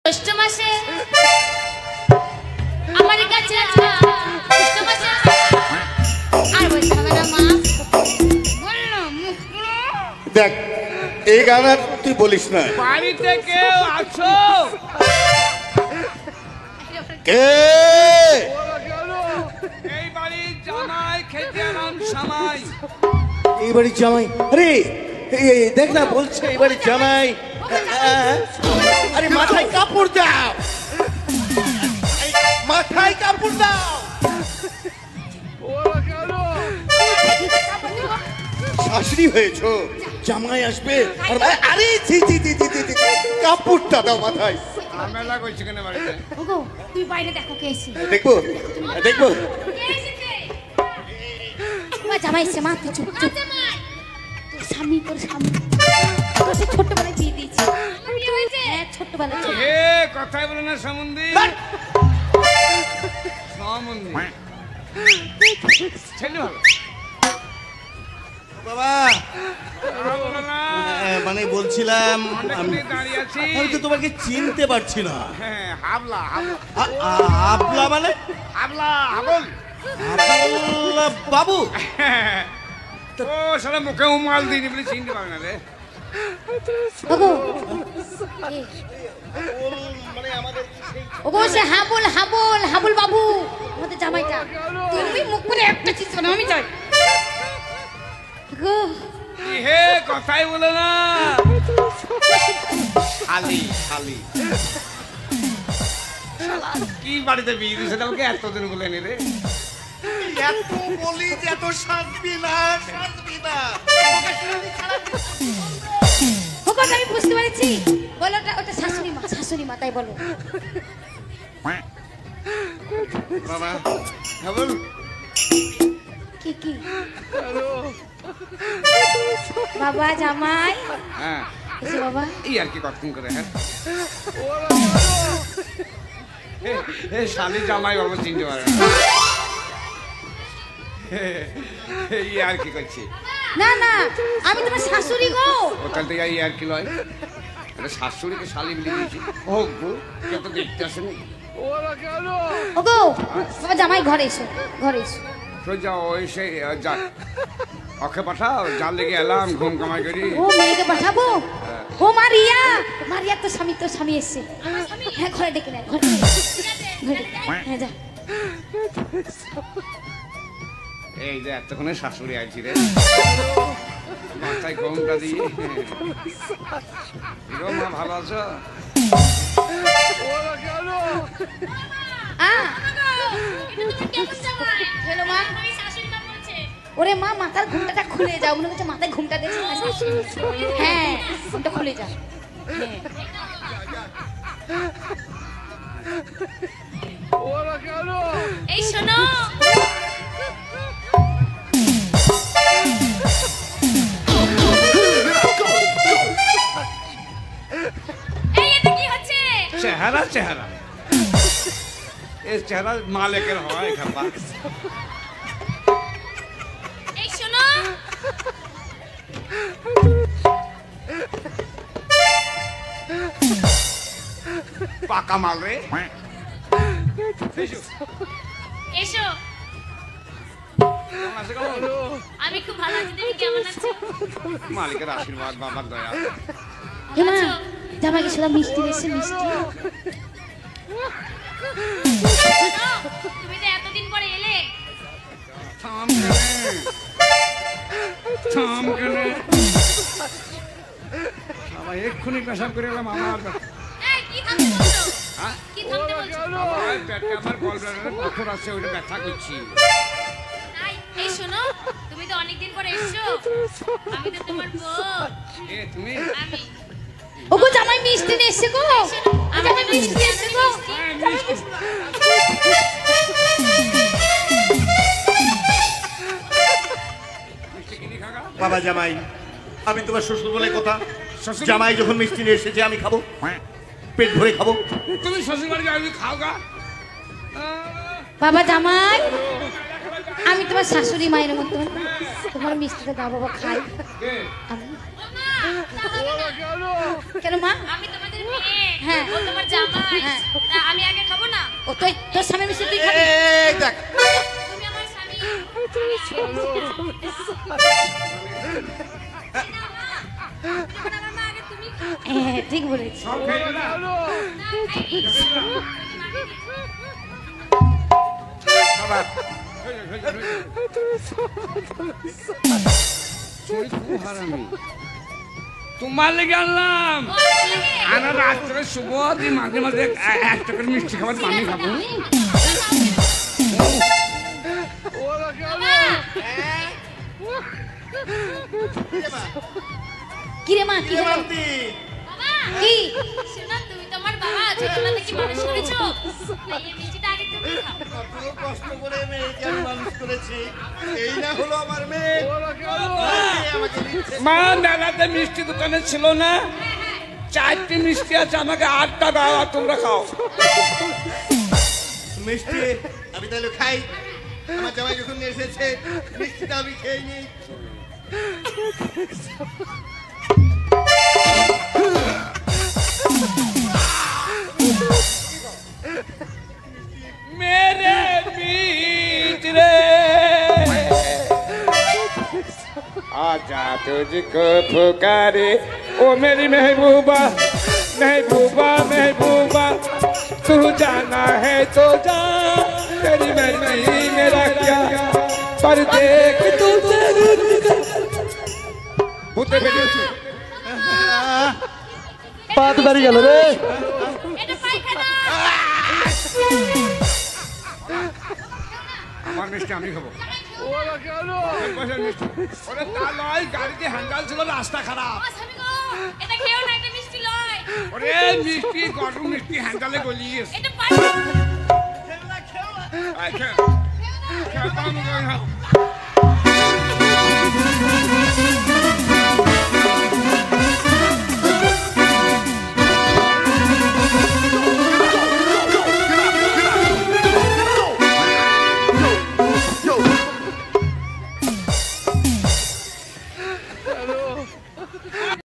জ্যৈষ্ঠ মাসে আমার কাছে আছে জ্যৈষ্ঠ মাসে আর বলতে হবে না মা বললো দেখ এই গান আর তুই বলিস না। বাড়িতে কেউ আছো? কে? এই বাড়ির জামাই খেতে আরাম সামাই। এই বাড়ির জামাই? আরে দেখ না বলছে এই বাড়ির জামাই। আরে মাথায় কাপড় দাও, মাথায় কাপড় দাও। শাশুড়ি হয়েছো, জামাই আসবে আর আরে কাপড়টা দাও মাথায়। ঝামেলা করছি কেন বাড়িতে? ওগো তুই বাইরে দেখো কে এসেছে। দেখবো দেখবো। কে এসেছে? মা জামাই এসেছে। মা তুই চুপ চুপ। তোর স্বামী তোর সে ছোটবেলায় বিয়ে দিয়েছি। বিয়ে হয়েছে? হ্যাঁ ছোটবেলায়। এ কথাই বলে না সমন্ধি। সমন্ধি ছেলে ভালো বাবা। মানে বলছিলাম আমি তো তোমাকে চিনতে পারছি না। হ্যাঁ হাবলা হাবলা মানে? হাবলা হাবল বাবু। ও সারা মুখে উমাল দিইনি বলে চিনতে পারে না রে। ওগো ওগো সে হাবুল হাবুল হাবুল বাবু আমাদের জামাইটা। তুমি মুখ করে একটা চিনছো না? আমি যাই গো। হে কথাই বলে না। খালি খালি কি বাড়িতে বিয়ে দিয়েছে আমাকে এতদিন বলেনি রে। এত বলি যে এত শান্তি না শান্তি না। ওগো আমি বুঝতে পেরেছি। বলো ওটা শাশুড়ি মা তাই বলো। বাবা হাবল কি কি বাবা জামাই? হ্যাঁ এসে বাবা এই আর কি কতক্ষণ করে। হ্যাঁ শালি জামাই বাবা চিনতে পারে না। এই আর কি করছি? না না আমি তোমার শাশুড়ি গো। ওখান থেকে এই আর কি লয় শাশুড়িকে শালি মিলিয়ে দিয়েছি। হোক গো কেউ তো দেখতে আসেনি। ওগো বাবা জামাই ঘরে এসো ঘরে এসো। যাও এসে যা ওকে পাঠাও যার লেগে এলাম ঘুম কামাই করি। ও মেয়েকে পাঠাবো? ও মারিয়া মারিয়া তো স্বামী এসছে। হ্যাঁ ঘরে ডেকে নেয় ঘরে। হ্যাঁ যা। এই যে এতক্ষণে শাশুড়ি আছি রে মাথায় ঘুমটা দিয়ে। মা ভালো আছো? ওরে মা মাথার ঘুমটাটা খুলে যাও। মনে হচ্ছে মাথায় ঘুমটা দেখছি। হ্যাঁ ঘুমটা খুলে যাও। এই শোনো চেহারা চেহারা এই চেহারা মালিকের হয় খাবা। এই শোনো পাকা মাল রে। এসো। আমি খুব ভালো আছি। তুমি কেমন আছো? মালিকের আশীর্বাদ বাবার দয়া। জামাইকে শুধু মিষ্টি দিয়েছে মিষ্টি। তুমি তো এতদিন পরে এলে। থাম কেনে সবাই এক্ষুনি পেশাব করে এলাম। আমার আমার গলব্লাডারে পাথর আছে ওইটা ব্যথা করছি। এই শোনো তুমি তো অনেকদিন পরে এসছো। আমি তো তোমার বউ। তুমি ওগো জামাই মিষ্টি নিয়ে এসেছে গো। জামাই মিষ্টি এসেছে গো। বাবা জামাই আমি তোমার শ্বশুর বলে কথা। জামাই যখন মিষ্টি নিয়ে এসেছে আমি খাবো, পেট ভরে খাবো। তুমি শ্বশুর বাড়ি যাবি খাও গা। বাবা জামাই আমি তোমার শাশুড়ি মায়ের মতন। তোমার মিষ্টিটা দাও বাবা খাই। কেন মা? আমি তোমাদের হ্যাঁ। ও তোমার জামাই। হ্যাঁ। তা আমি আগে খাবো না? ও তোর স্বামী মিশে তুই খাবি? এই দেখ তুমি আমার স্বামী। না, মামা, আগে তুমি খাও। হ্যাঁ ঠিক বলেছি। না, খাইনি। বাবা তোমার লেগে আনলাম আমরা রাত্রে শুভ দিন মাঝে মাঝে একটা করে মিষ্টি খাবার পানি খাবো কি রে মা কি হলো? বাবা, কি? শোনো, তুমি তো আমার বাবা, ছোটবেলা থেকে মানুষ করেছো। তাই এই মিষ্টিটা আগে তুমি খাও। কত কষ্ট করে মেয়েকে আমি মানুষ করেছি, এই না হলো আমার মেয়ে। আমাকে দিচ্ছে। মা মেলাতে মিষ্টি দোকানে ছিল না 4টি মিষ্টি আছে আমাকে 8টা দাও আর তোমরা খাও মিষ্টি আমি তাহলে খাই। আমার জামাই যখন নিয়ে এসেছে মিষ্টিটা আমি খেয়ে নিই। मेरे बीच रे आजा तुझको पुकारे ओ मेरी महबूबा महबूबा महबूबा तू जाना है तो जा तेरी मर्जी मेरा क्या पर देख तू जरूर भूते बेटे পাত বাড়ি গেল রে। এটা পায়খানা। আমার মিষ্টি আমি খাবো ওরে তা নয় গাড়িতে হ্যান্ডেল ছিল রাস্তা খারাপ ও স্বামী গো, এটা খেও না, এটা মিষ্টি লয়। ওরে মিষ্টি গরম মিষ্টি হ্যান্ডেলে গলিয়েছে এটা পায়খানা। আচ্ছা খেতাম